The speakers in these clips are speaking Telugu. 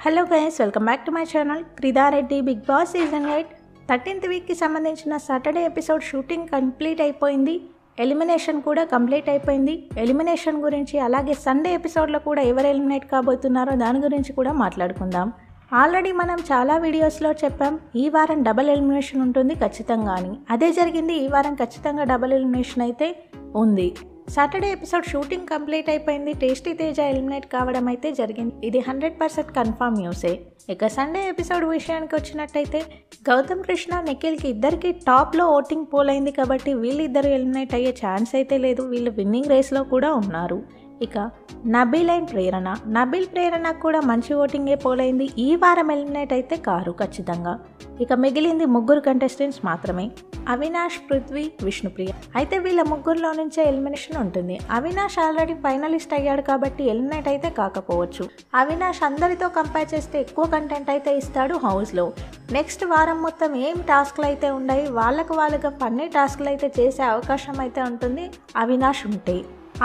Hello guys, welcome back to my channel. క్రిదారెడ్డి బిగ్ బాస్ సీజన్ 8 13th వీక్కి సంబంధించిన సాటర్డే ఎపిసోడ్ షూటింగ్ కంప్లీట్ అయిపోయింది. ఎలిమినేషన్ కూడా కంప్లీట్ అయిపోయింది. ఎలిమినేషన్ గురించి అలాగే సండే ఎపిసోడ్లో కూడా ఎవరు ఎలిమినేట్ కాబోతున్నారో దాని గురించి కూడా మాట్లాడుకుందాం. ఆల్రెడీ మనం చాలా వీడియోస్లో చెప్పాం, ఈ వారం డబుల్ ఎలిమినేషన్ ఉంటుంది ఖచ్చితంగా అని. అదే జరిగింది. ఈ వారం ఖచ్చితంగా డబుల్ ఎలిమినేషన్ అయితే ఉంది. సాటర్డే ఎపిసోడ్ షూటింగ్ కంప్లీట్ అయిపోయింది. టేస్టీ తేజ ఎలిమినేట్ కావడం అయితే జరిగింది. ఇది 100% కన్ఫర్మ్ న్యూసే. ఇక సండే ఎపిసోడ్ విషయానికి వచ్చినట్టయితే గౌతమ్ కృష్ణ నిఖిల్కి ఇద్దరికి టాప్లో ఓటింగ్ పోల్ అయింది కాబట్టి వీళ్ళిద్దరు ఎలిమినేట్ అయ్యే ఛాన్స్ అయితే లేదు. వీళ్ళు విన్నింగ్ రేస్లో కూడా ఉన్నారు. ఇక నబీల్ అండ్ ప్రేరణ కూడా మంచి ఓటింగే పోలైంది. ఈ వారం ఎలిమినేట్ అయితే కారు ఖచ్చితంగా. ఇక మిగిలింది ముగ్గురు కంటెస్టెంట్స్ మాత్రమే, అవినాష్, పృథ్వీ, విష్ణుప్రియ. అయితే వీళ్ళ ముగ్గురులో నుంచే ఎలిమినేషన్ ఉంటుంది. అవినాష్ ఆల్రెడీ ఫైనలిస్ట్ అయ్యాడు కాబట్టి ఎలిమినేట్ అయితే కాకపోవచ్చు. అవినాష్ అందరితో కంపేర్ చేస్తే ఎక్కువ కంటెంట్ అయితే ఇస్తాడు హౌస్లో. నెక్స్ట్ వారం మొత్తం ఏం టాస్క్లు అయితే ఉన్నాయి, వాళ్ళుగా ఫన్నీ టాస్క్లు అయితే చేసే అవకాశం అయితే ఉంటుంది అవినాష్ ఉంటే.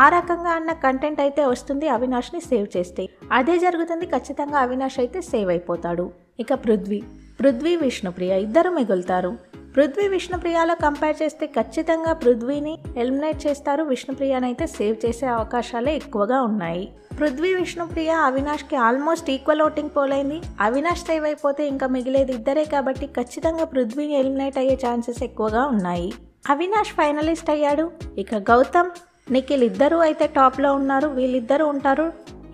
ఆ రకంగా అన్న కంటెంట్ అయితే వస్తుంది అవినాష్ని సేవ్ చేస్తే. అదే జరుగుతుంది ఖచ్చితంగా. అవినాష్ అయితే సేవ్ అయిపోతాడు. ఇక పృథ్వీ, విష్ణుప్రియ ఇద్దరు మిగులుతారు. పృథ్వీ విష్ణుప్రియలో కంపేర్ చేస్తే ఖచ్చితంగా పృథ్వీని ఎలిమినేట్ చేస్తారు. విష్ణుప్రియనైతే సేవ్ చేసే అవకాశాలే ఎక్కువగా ఉన్నాయి. పృథ్వీ, విష్ణుప్రియ, అవినాష్కి ఆల్మోస్ట్ ఈక్వల్ ఓటింగ్ పోలైంది. అవినాష్ సేవ్ అయిపోతే ఇంకా మిగిలేది ఇద్దరే కాబట్టి ఖచ్చితంగా పృథ్వీని ఎలిమినేట్ అయ్యే ఛాన్సెస్ ఎక్కువగా ఉన్నాయి. అవినాష్ ఫైనలిస్ట్ అయ్యాడు. ఇక గౌతమ్, నిఖిల్ ఇద్దరు అయితే టాప్లో ఉన్నారు. వీళ్ళిద్దరూ ఉంటారు.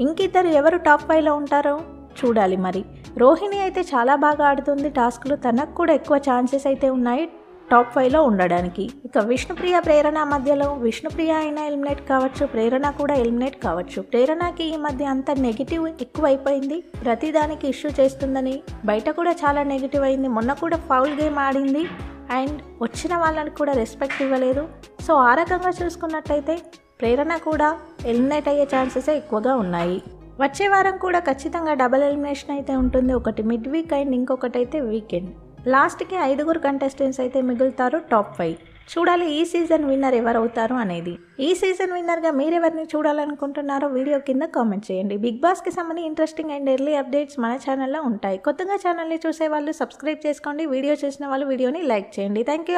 ఇంకిద్దరు ఎవరు టాప్ 5లో ఉంటారో చూడాలి మరి. రోహిణి అయితే చాలా బాగా ఆడుతుంది టాస్క్లు. తనకు కూడా ఎక్కువ ఛాన్సెస్ అయితే ఉన్నాయి టాప్ 5లో ఉండడానికి. ఇక విష్ణుప్రియ, ప్రేరణ మధ్యలో విష్ణుప్రియ అయినా ఎలిమినేట్ కావచ్చు, ప్రేరణ కూడా ఎలిమినేట్ కావచ్చు. ప్రేరణకి ఈ మధ్య అంత నెగిటివ్ ఎక్కువైపోయింది. ప్రతిదానికి ఇష్యూ చేస్తుందని బయట కూడా చాలా నెగిటివ్ అయింది. మొన్న కూడా ఫౌల్ గేమ్ ఆడింది అండ్ వచ్చిన వాళ్ళని కూడా రెస్పెక్ట్ ఇవ్వలేదు. సో ఆ రకంగా చూసుకున్నట్టయితే ప్రేరణ కూడా ఎలిమినేట్ అయ్యే ఛాన్సెస్ ఎక్కువగా ఉన్నాయి. వచ్చే వారం కూడా ఖచ్చితంగా డబుల్ ఎలిమినేషన్ అయితే ఉంటుంది. ఒకటి మిడ్ వీక్ అండ్ ఇంకొకటి అయితే వీకెండ్. లాస్ట్కి 5 కంటెస్టెంట్స్ అయితే మిగులుతారు టాప్ 5. చూడాలి ఈ సీజన్ విన్నర్ ఎవరు అవుతారు అనేది. ఈ సీజన్ విన్నర్గా మీరెవరిని చూడాలనుకుంటున్నారో వీడియో కింద కామెంట్ చేయండి. బిగ్ బాస్కి సంబంధించి ఇంట్రెస్టింగ్ అండ్ ఎర్లీ అప్డేట్స్ మన ఛానల్లో ఉంటాయి. కొత్తగా ఛానల్ని చూసే వాళ్ళు సబ్స్క్రైబ్ చేసుకోండి. వీడియో చూసిన వాళ్ళు వీడియోని లైక్ చేయండి. Thank you.